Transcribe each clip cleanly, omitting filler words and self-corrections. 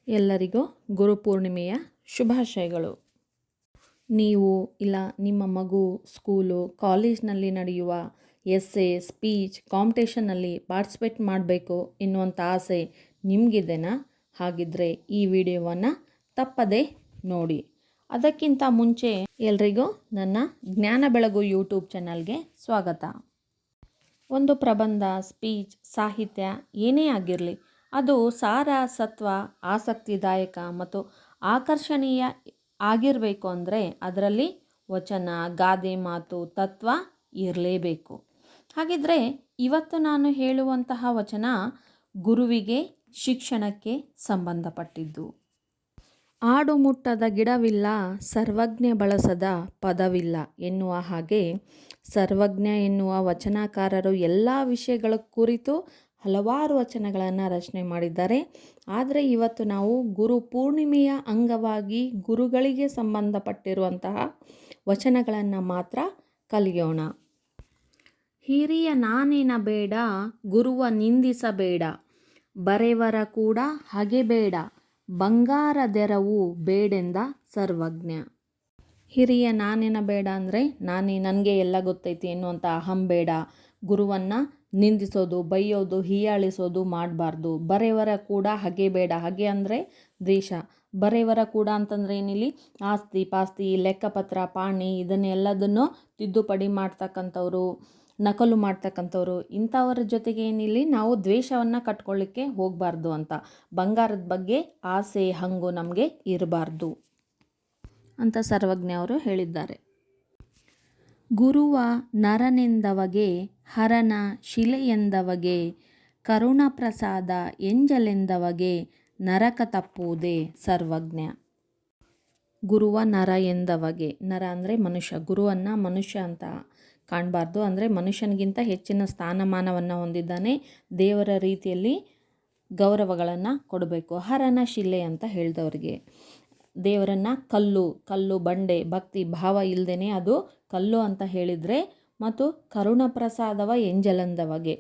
ಎಲ್ಲರಿಗೂ ಗುರುಪೂರ್ಣಿಮೆಯ ಶುಭಾಶಯಗಳು. ನೀವು ಇಲ್ಲ ನಿಮ್ಮ ಮಗು ಸ್ಕೂಲು ಕಾಲೇಜ್ನಲ್ಲಿ ನಡೆಯುವ ಎಸ್ಸೆ ಸ್ಪೀಚ್ ಕಾಂಪಿಟೇಷನ್ನಲ್ಲಿ ಪಾರ್ಟಿಸಿಪೇಟ್ ಮಾಡಬೇಕು ಎನ್ನುವಂಥ ಆಸೆ ನಿಮಗಿದೆನಾ? ಹಾಗಿದ್ದರೆ ಈ ವಿಡಿಯೋವನ್ನು ತಪ್ಪದೇ ನೋಡಿ. ಅದಕ್ಕಿಂತ ಮುಂಚೆ ಎಲ್ರಿಗೂ ನನ್ನ ಜ್ಞಾನ ಬೆಳಗು ಯೂಟ್ಯೂಬ್ ಚಾನಲ್ಗೆ ಸ್ವಾಗತ. ಒಂದು ಪ್ರಬಂಧ, ಸ್ಪೀಚ್, ಸಾಹಿತ್ಯ ಏನೇ ಆಗಿರಲಿ, ಅದು ಸಾರ, ಸತ್ವ, ಆಸಕ್ತಿದಾಯಕ ಮತ್ತು ಆಕರ್ಷಣೀಯ ಆಗಿರಬೇಕು ಅಂದರೆ ಅದರಲ್ಲಿ ವಚನ, ಗಾದೆ ಮಾತು, ತತ್ವ ಇರಲೇಬೇಕು. ಹಾಗಿದ್ರೆ ಇವತ್ತು ನಾನು ಹೇಳುವಂತಹ ವಚನ ಗುರುವಿಗೆ, ಶಿಕ್ಷಣಕ್ಕೆ ಸಂಬಂಧಪಟ್ಟಿದ್ದು. ಆಡು ಮುಟ್ಟದ ಗಿಡವಿಲ್ಲ, ಸರ್ವಜ್ಞ ಬಳಸದ ಪದವಿಲ್ಲ ಎನ್ನುವ ಹಾಗೆ ಸರ್ವಜ್ಞ ಎನ್ನುವ ವಚನಕಾರರು ಎಲ್ಲ ವಿಷಯಗಳ ಕುರಿತು ಹಲವಾರು ವಚನಗಳನ್ನು ರಚನೆ ಮಾಡಿದ್ದಾರೆ. ಆದರೆ ಇವತ್ತು ನಾವು ಗುರು ಪೂರ್ಣಿಮೆಯ ಅಂಗವಾಗಿ ಗುರುಗಳಿಗೆ ಸಂಬಂಧಪಟ್ಟಿರುವಂತಹ ವಚನಗಳನ್ನು ಮಾತ್ರ ಕಲಿಯೋಣ. ಹಿರಿಯ ನಾನೆನಬೇಡ, ಗುರುವ ನಿಂದಿಸಬೇಡ, ಬರೆವರ ಕೂಡ ಹಗೆಬೇಡ, ಬಂಗಾರದೆರವು ಬೇಡೆಂದ ಸರ್ವಜ್ಞ. ಹಿರಿಯ ನಾನೆನಬೇಡ ಅಂದರೆ ನನಗೆ ಎಲ್ಲ ಗೊತ್ತೈತಿ ಎನ್ನುವಂಥ ಅಹಂ ಬೇಡ. ಗುರುವನ್ನು ನಿಂದಿಸೋದು, ಬೈಯೋದು, ಹೀಯಾಳಿಸೋದು ಮಾಡಬಾರ್ದು. ಬರೆವರ ಕೂಡ ಹಗೆ ಬೇಡ. ಹಗೆ ಅಂದರೆ ದ್ವೇಷ. ಬರೆವರ ಕೂಡ ಅಂತಂದರೆ ಏನಿಲ್ಲಿ ಆಸ್ತಿ ಪಾಸ್ತಿ, ಲೆಕ್ಕಪತ್ರ, ಪಾಣಿ ಇದನ್ನೆಲ್ಲದನ್ನು ತಿದ್ದುಪಡಿ ಮಾಡ್ತಕ್ಕಂಥವ್ರು, ನಕಲು ಮಾಡ್ತಕ್ಕಂಥವ್ರು, ಇಂಥವ್ರ ಜೊತೆಗೆ ಏನಿಲ್ಲಿ ನಾವು ದ್ವೇಷವನ್ನು ಕಟ್ಕೊಳ್ಳಿಕ್ಕೆ ಹೋಗಬಾರ್ದು ಅಂತ. ಬಂಗಾರದ ಬಗ್ಗೆ ಆಸೆ ಹಂಗು ನಮಗೆ ಇರಬಾರ್ದು ಅಂತ ಸರ್ವಜ್ಞ ಅವರು ಹೇಳಿದ್ದಾರೆ. ಗುರುವ ನರನೆಂದವಗೆ, ಹರನ ಶಿಲೆಯೆಂದವಗೆ, ಕರುಣಪ್ರಸಾದ ಎಂಜಲೆಂದವಗೆ, ನರಕ ತಪ್ಪುವುದೇ ಸರ್ವಜ್ಞ. ಗುರುವ ನರ ಎಂದವಗೆ, ನರ ಅಂದರೆ ಮನುಷ್ಯ. ಗುರುವನ್ನು ಮನುಷ್ಯ ಅಂತ ಕಾಣಬಾರ್ದು. ಅಂದರೆ ಮನುಷ್ಯನಿಗಿಂತ ಹೆಚ್ಚಿನ ಸ್ಥಾನಮಾನವನ್ನು ಹೊಂದಿದ್ದಾನೆ. ದೇವರ ರೀತಿಯಲ್ಲಿ ಗೌರವಗಳನ್ನು ಕೊಡಬೇಕು. ಹರನ ಶಿಲೆ ಅಂತ ಹೇಳಿದವರಿಗೆ, ದೇವರನ್ನು ಕಲ್ಲು ಬಂಡೆ ಭಕ್ತಿ ಭಾವ ಇಲ್ಲದೇ ಅದು ಕಲ್ಲು ಅಂತ ಹೇಳಿದರೆ, ಮತ್ತು ಕರುಣ ಪ್ರಸಾದವ ಎಂಜಲಂದವಗೆ,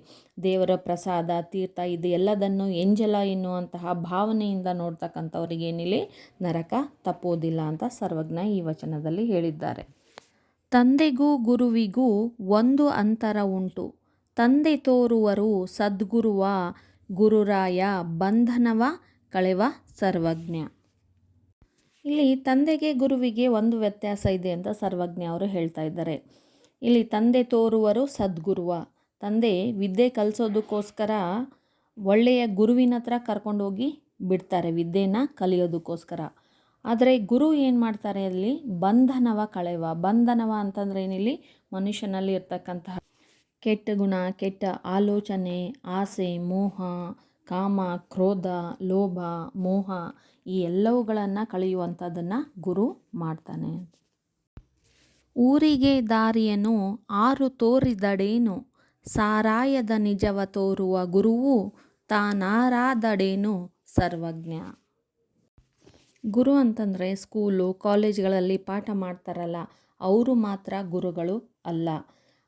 ದೇವರ ಪ್ರಸಾದ ತೀರ್ಥ ಇದು ಎಲ್ಲದನ್ನು ಎಂಜಲ ಎನ್ನುವಂತಹ ಭಾವನೆಯಿಂದ ನೋಡ್ತಕ್ಕಂಥವ್ರಿಗೇನಿಲ್ಲಿ ನರಕ ತಪ್ಪುವುದಿಲ್ಲ ಅಂತ ಸರ್ವಜ್ಞ ಈ ವಚನದಲ್ಲಿ ಹೇಳಿದ್ದಾರೆ. ತಂದೆಗೂ ಗುರುವಿಗೂ ಒಂದು ಅಂತರ ಉಂಟು, ತಂದೆ ತೋರುವರು ಸದ್ಗುರುವ, ಗುರುರಾಯ ಬಂಧನವ ಕಳೆವ ಸರ್ವಜ್ಞ. ಇಲ್ಲಿ ತಂದೆಗೆ ಗುರುವಿಗೆ ಒಂದು ವ್ಯತ್ಯಾಸ ಇದೆ ಅಂತ ಸರ್ವಜ್ಞ ಅವರು ಹೇಳ್ತಾ ಇದ್ದಾರೆ. ಇಲ್ಲಿ ತಂದೆ ತೋರುವರು ಸದ್ಗುರುವ, ತಂದೆ ವಿದ್ಯೆ ಕಲಿಸೋದಕ್ಕೋಸ್ಕರ ಒಳ್ಳೆಯ ಗುರುವಿನ ಹತ್ರ ಕರ್ಕೊಂಡೋಗಿ ಬಿಡ್ತಾರೆ ವಿದ್ಯೆನ ಕಲಿಯೋದಕ್ಕೋಸ್ಕರ. ಆದರೆ ಗುರು ಏನು ಮಾಡ್ತಾರೆ, ಅಲ್ಲಿ ಬಂಧನವ ಕಳೆವ. ಬಂಧನವ ಅಂತಂದರೆ ಏನಿಲ್ಲಿ ಮನುಷ್ಯನಲ್ಲಿ ಇರ್ತಕ್ಕಂತಹ ಕೆಟ್ಟ ಗುಣ, ಕೆಟ್ಟ ಆಲೋಚನೆ, ಆಸೆ, ಮೋಹ, ಕಾಮ, ಕ್ರೋಧ, ಲೋಭ, ಮೋಹ ಈ ಎಲ್ಲವುಗಳನ್ನು ಕಳೆಯುವಂಥದ್ದನ್ನು ಗುರು ಮಾಡ್ತಾನೆ. ಊರಿಗೆ ದಾರಿಯನ್ನು ಆರು ತೋರಿದಡೇನು, ಸಾರಾಯದ ನಿಜವ ತೋರುವ ಗುರುವು ತಾನಾರಾದಡೇನು ಸರ್ವಜ್ಞ. ಗುರು ಅಂತಂದರೆ ಸ್ಕೂಲು ಕಾಲೇಜ್ಗಳಲ್ಲಿ ಪಾಠ ಮಾಡ್ತಾರಲ್ಲ ಅವರು ಮಾತ್ರ ಗುರುಗಳು ಅಲ್ಲ.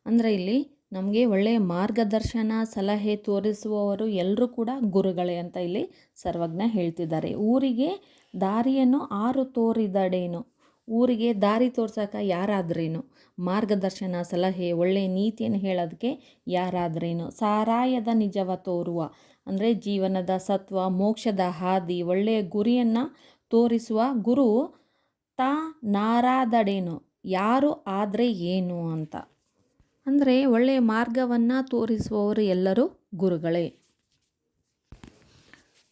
ಅಂದರೆ ಇಲ್ಲಿ ನಮಗೆ ಒಳ್ಳೆಯ ಮಾರ್ಗದರ್ಶನ ಸಲಹೆ ತೋರಿಸುವವರು ಎಲ್ಲರೂ ಕೂಡ ಗುರುಗಳೇ ಅಂತ ಇಲ್ಲಿ ಸರ್ವಜ್ಞ ಹೇಳ್ತಿದ್ದಾರೆ. ಊರಿಗೆ ದಾರಿಯನ್ನು ಆರು ತೋರಿದಡೇನು, ಊರಿಗೆ ದಾರಿ ತೋರ್ಸೋಕೆ ಯಾರಾದ್ರೇನು, ಮಾರ್ಗದರ್ಶನ ಸಲಹೆ ಒಳ್ಳೆಯ ನೀತಿಯನ್ನು ಹೇಳೋದಕ್ಕೆ ಯಾರಾದ್ರೇನು, ಸಾರಾಯದ ನಿಜವ ತೋರುವ ಅಂದರೆ ಜೀವನದ ಸತ್ವ ಮೋಕ್ಷದ ಹಾದಿ ಒಳ್ಳೆಯ ಗುರಿಯನ್ನು ತೋರಿಸುವ ಗುರು ತಾ ನಾರಾದಡೇನು ಯಾರು ಆದರೆ ಏನು ಅಂತ. ಅಂದರೆ ಒಳ್ಳೆಯ ಮಾರ್ಗವನ್ನು ತೋರಿಸುವವರು ಎಲ್ಲರೂ ಗುರುಗಳೇ.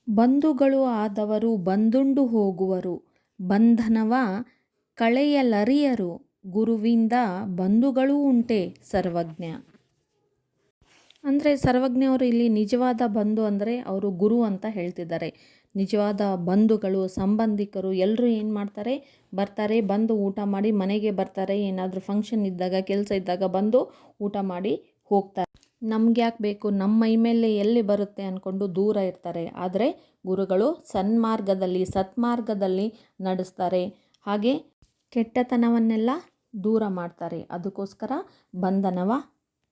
ಬಂಧುಗಳು ಆದವರು ಬಂದುಂಡು ಹೋಗುವರು, ಬಂಧನವ ಕಳೆಯಲರಿಯರು, ಗುರುವಿಂದ ಬಂಧುಗಳೂ ಉಂಟೆ ಸರ್ವಜ್ಞ. ಅಂದರೆ ಸರ್ವಜ್ಞ ಅವರು ಇಲ್ಲಿ ನಿಜವಾದ ಬಂಧು ಅಂದರೆ ಅವರು ಗುರು ಅಂತ ಹೇಳ್ತಿದ್ದಾರೆ. ನಿಜವಾದ ಬಂಧುಗಳು, ಸಂಬಂಧಿಕರು ಎಲ್ಲರೂ ಏನು ಮಾಡ್ತಾರೆ, ಬರ್ತಾರೆ, ಬಂದು ಊಟ ಮಾಡಿ ಮನೆಗೆ ಬರ್ತಾರೆ. ಏನಾದರೂ ಫಂಕ್ಷನ್ ಇದ್ದಾಗ, ಕೆಲಸ ಇದ್ದಾಗ ಬಂದು ಊಟ ಮಾಡಿ ಹೋಗ್ತಾರೆ. ನಮ್ಗೆ ಯಾಕೆ ಬೇಕು, ನಮ್ಮ ಮೈ ಮೇಲೆ ಎಲ್ಲಿ ಬರುತ್ತೆ ಅಂದ್ಕೊಂಡು ದೂರ ಇರ್ತಾರೆ. ಆದರೆ ಗುರುಗಳು ಸನ್ಮಾರ್ಗದಲ್ಲಿ ಸತ್ಮಾರ್ಗದಲ್ಲಿ ನಡೆಸ್ತಾರೆ. ಹಾಗೆ ಕೆಟ್ಟತನವನ್ನೆಲ್ಲ ದೂರ ಮಾಡ್ತಾರೆ. ಅದಕ್ಕೋಸ್ಕರ ಬಂಧನವ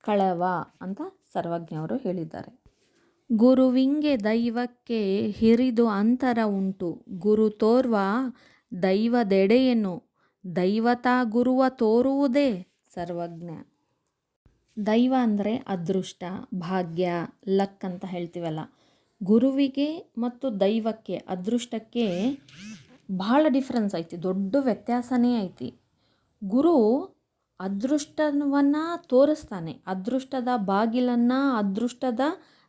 ಕಳವ ಅಂತ ಸರ್ವಜ್ಞ ಅವರು ಹೇಳಿದ್ದಾರೆ. ಗುರುವಿಂಗೆ ದೈವಕ್ಕೆ ಹಿರಿದು ಅಂತರ ಉಂಟು. ಗುರು ತೋರ್ವ ದೈವದೆಡೆಯನು, ದೈವತಾ ಗುರುವ ತೋರುವುದೇ ಸರ್ವಜ್ಞ. ದೈವ ಅಂದರೆ ಅದೃಷ್ಟ, ಭಾಗ್ಯ, ಲಕ್ ಅಂತ ಹೇಳ್ತೀವಲ್ಲ. ಗುರುವಿಗೆ ಮತ್ತು ದೈವಕ್ಕೆ, ಅದೃಷ್ಟಕ್ಕೆ ಭಾಳ ಡಿಫ್ರೆನ್ಸ್ ಐತಿ, ದೊಡ್ಡ ವ್ಯತ್ಯಾಸನೇ ಐತಿ. ಗುರು ಅದೃಷ್ಟವನ್ನು ತೋರಿಸ್ತಾನೆ, ಅದೃಷ್ಟದ ಬಾಗಿಲನ್ನು, ಅದೃಷ್ಟದ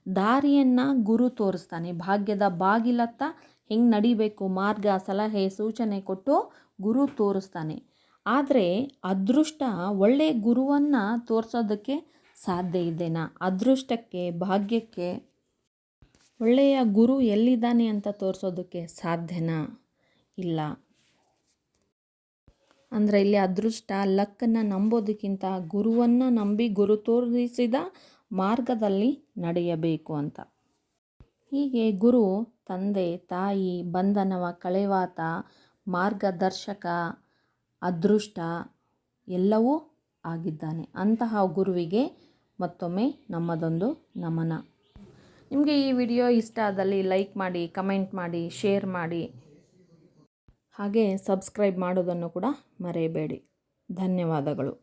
ದಾರಿಯನ್ನು ಗುರು ತೋರಿಸ್ತಾನೆ. ಭಾಗ್ಯದ ಬಾಗಿಲತ್ತ ಹೆಂಗೆ ನಡಿಬೇಕು, ಮಾರ್ಗ, ಸಲಹೆ, ಸೂಚನೆ ಕೊಟ್ಟು ಗುರು ತೋರಿಸ್ತಾನೆ. ಆದರೆ ಅದೃಷ್ಟ ಒಳ್ಳೆಯ ಗುರುವನ್ನು ತೋರಿಸೋದಕ್ಕೆ ಸಾಧ್ಯ ಇದೆನಾ? ಅದೃಷ್ಟಕ್ಕೆ, ಭಾಗ್ಯಕ್ಕೆ ಒಳ್ಳೆಯ ಗುರು ಎಲ್ಲಿದ್ದಾನೆ ಅಂತ ತೋರಿಸೋದಕ್ಕೆ ಸಾಧ್ಯನಾ? ಇಲ್ಲ. ಅಂದರೆ ಇಲ್ಲಿ ಅದೃಷ್ಟ, ಲಕ್ಕನ್ನು ನಂಬೋದಕ್ಕಿಂತ ಗುರುವನ್ನು ನಂಬಿ ಗುರು ತೋರಿಸಿದ ಮಾರ್ಗದಲ್ಲಿ ನಡೆಯಬೇಕು ಅಂತ. ಹೀಗೆ ಗುರು ತಂದೆ, ತಾಯಿ, ಬಂಧನವ ಕಳೆವಾತ, ಮಾರ್ಗದರ್ಶಕ, ಅದೃಷ್ಟ ಎಲ್ಲವೂ ಆಗಿದ್ದಾನೆ. ಅಂತಹ ಗುರುವಿಗೆ ಮತ್ತೊಮ್ಮೆ ನಮ್ಮದೊಂದು ನಮನ. ನಿಮಗೆ ಈ ವಿಡಿಯೋ ಇಷ್ಟ ಆದಲ್ಲಿ ಲೈಕ್ ಮಾಡಿ, ಕಮೆಂಟ್ ಮಾಡಿ, ಶೇರ್ ಮಾಡಿ, ಹಾಗೆ ಸಬ್ಸ್ಕ್ರೈಬ್ ಮಾಡೋದನ್ನು ಕೂಡ ಮರೆಯಬೇಡಿ. ಧನ್ಯವಾದಗಳು.